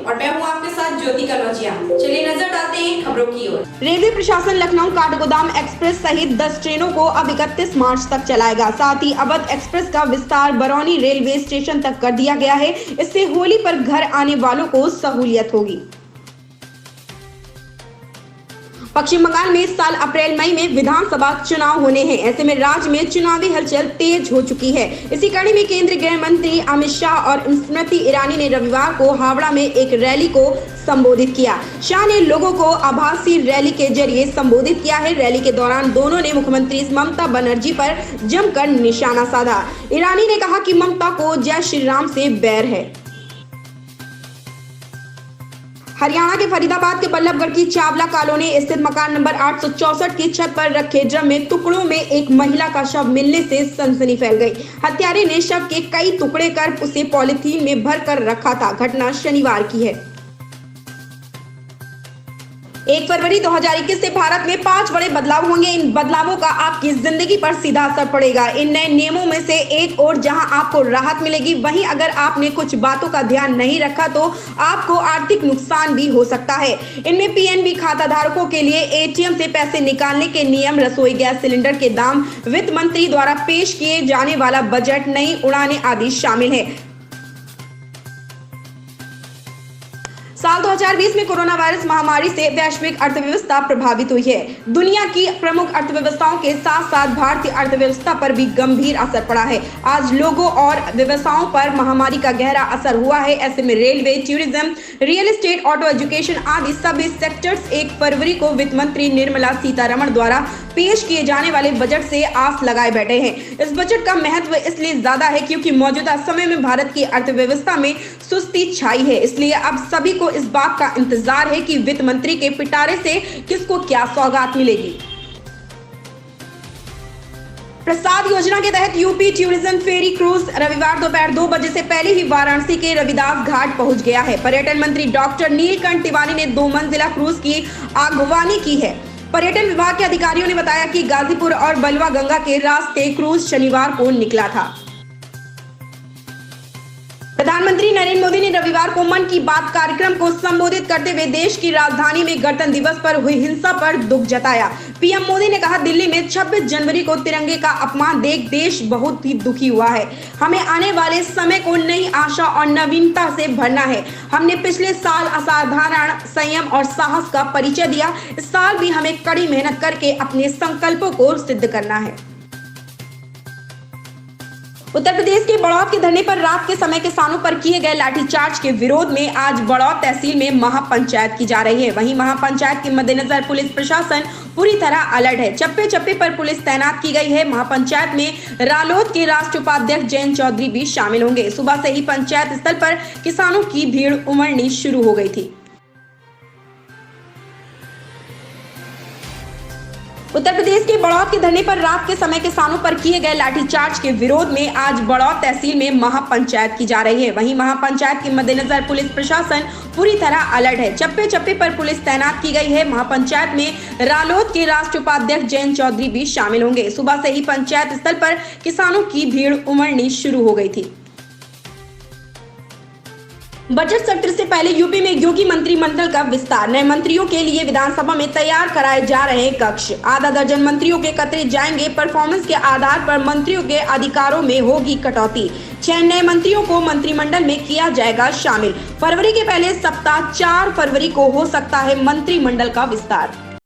और मैं हूँ आपके साथ ज्योति कनौजिया। चलिए नजर डालते हैं खबरों की ओर। रेलवे प्रशासन लखनऊ काठगोदाम एक्सप्रेस सहित 10 ट्रेनों को अब 31 मार्च तक चलाएगा। साथ ही अवध एक्सप्रेस का विस्तार बरौनी रेलवे स्टेशन तक कर दिया गया है। इससे होली पर घर आने वालों को सहूलियत होगी। पश्चिम बंगाल में इस साल अप्रैल मई में विधानसभा चुनाव होने हैं। ऐसे में राज्य में चुनावी हलचल तेज हो चुकी है। इसी कड़ी में केंद्रीय गृह मंत्री अमित शाह और स्मृति ईरानी ने रविवार को हावड़ा में एक रैली को संबोधित किया। शाह ने लोगों को आभासी रैली के जरिए संबोधित किया है। रैली के दौरान दोनों ने मुख्यमंत्री ममता बनर्जी पर जमकर निशाना साधा। ईरानी ने कहा कि ममता को जय श्री राम से बैर है। हरियाणा के फरीदाबाद के बल्लभगढ़ की चावला कॉलोनी स्थित मकान नंबर 864 की छत पर रखे ड्रम में टुकड़ों में एक महिला का शव मिलने से सनसनी फैल गई। हत्यारे ने शव के कई टुकड़े कर उसे पॉलीथीन में भर कर रखा था। घटना शनिवार की है। 1 फरवरी 2021 से भारत में 5 बड़े बदलाव होंगे। इन बदलावों का आपकी जिंदगी पर सीधा असर पड़ेगा। इन नए नियमों में से एक और जहां आपको राहत मिलेगी, वहीं अगर आपने कुछ बातों का ध्यान नहीं रखा तो आपको आर्थिक नुकसान भी हो सकता है। इनमें पीएनबी खाता धारकों के लिए एटीएम से पैसे निकालने के नियम, रसोई गैस सिलेंडर के दाम, वित्त मंत्री द्वारा पेश किए जाने वाला बजट, नई उड़ानें आदि शामिल है। साल 2020 में कोरोना वायरस महामारी से वैश्विक अर्थव्यवस्था प्रभावित हुई है। दुनिया की प्रमुख अर्थव्यवस्थाओं के साथ साथ भारतीय अर्थव्यवस्था पर भी गंभीर असर पड़ा है। आज लोगों और व्यवसायों पर महामारी का गहरा असर हुआ है। ऐसे में railway, tourism, real estate, auto, education आदि सभी सेक्टर्स 1 फरवरी को वित्त मंत्री निर्मला सीतारमण द्वारा पेश किए जाने वाले बजट से आस लगाए बैठे हैं। इस बजट का महत्व इसलिए ज्यादा है क्योंकि मौजूदा समय में भारत की अर्थव्यवस्था में सुस्ती छाई है। इसलिए अब सभी को इस बात का इंतजार है कि वित्त मंत्री के पिटारे से किसको क्या सौगात मिलेगी। प्रसाद योजना के तहत यूपी टूरिज्म फेरी क्रूज रविवार दोपहर 2 बजे से पहले ही वाराणसी के रविदास घाट पहुंच गया है। पर्यटन मंत्री डॉक्टर नीलकंठ तिवारी ने 2 मंजिला क्रूज की अगवानी की है। पर्यटन विभाग के अधिकारियों ने बताया कि गाजीपुर और बलवा गंगा के रास्ते क्रूज शनिवार को निकला था। प्रधानमंत्री नरेंद्र मोदी ने रविवार को मन की बात कार्यक्रम को संबोधित करते हुए देश की राजधानी में गणतंत्र दिवस पर हुई हिंसा पर दुख जताया। पीएम मोदी ने कहा, दिल्ली में 26 जनवरी को तिरंगे का अपमान देख देश बहुत ही दुखी हुआ है। हमें आने वाले समय को नई आशा और नवीनता से भरना है। हमने पिछले साल असाधारण संयम और साहस का परिचय दिया। इस साल भी हमें कड़ी मेहनत करके अपने संकल्पों को सिद्ध करना है। उत्तर प्रदेश के बड़ौद के धरने पर रात के समय किसानों पर किए गए लाठीचार्ज के विरोध में आज बड़ौद तहसील में महापंचायत की जा रही है। वहीं महापंचायत के मद्देनजर पुलिस प्रशासन पूरी तरह अलर्ट है। चप्पे चप्पे पर पुलिस तैनात की गई है। महापंचायत में रालोद के राष्ट्रीय उपाध्यक्ष जयंत चौधरी भी शामिल होंगे। सुबह से ही पंचायत स्थल पर किसानों की भीड़ उमड़नी शुरू हो गई थी। उत्तर प्रदेश के बड़ौद के धरने पर रात के समय किसानों पर किए गए लाठीचार्ज के विरोध में आज बड़ौद तहसील में महापंचायत की जा रही है। वहीं महापंचायत के मद्देनजर पुलिस प्रशासन पूरी तरह अलर्ट है। चप्पे चप्पे पर पुलिस तैनात की गई है। महापंचायत में रालोद के राष्ट्रीय उपाध्यक्ष जयंत चौधरी भी शामिल होंगे। सुबह से ही पंचायत स्थल पर किसानों की भीड़ उमड़नी शुरू हो गई थी। बजट सत्र से पहले यूपी में योगी मंत्रिमंडल का विस्तार। नए मंत्रियों के लिए विधानसभा में तैयार कराए जा रहे कक्ष। आधा दर्जन मंत्रियों के कतरे जाएंगे। परफॉर्मेंस के आधार पर मंत्रियों के अधिकारों में होगी कटौती। 6 नए मंत्रियों को मंत्रिमंडल में किया जाएगा शामिल। फरवरी के पहले सप्ताह 4 फरवरी को हो सकता है मंत्रिमंडल का विस्तार।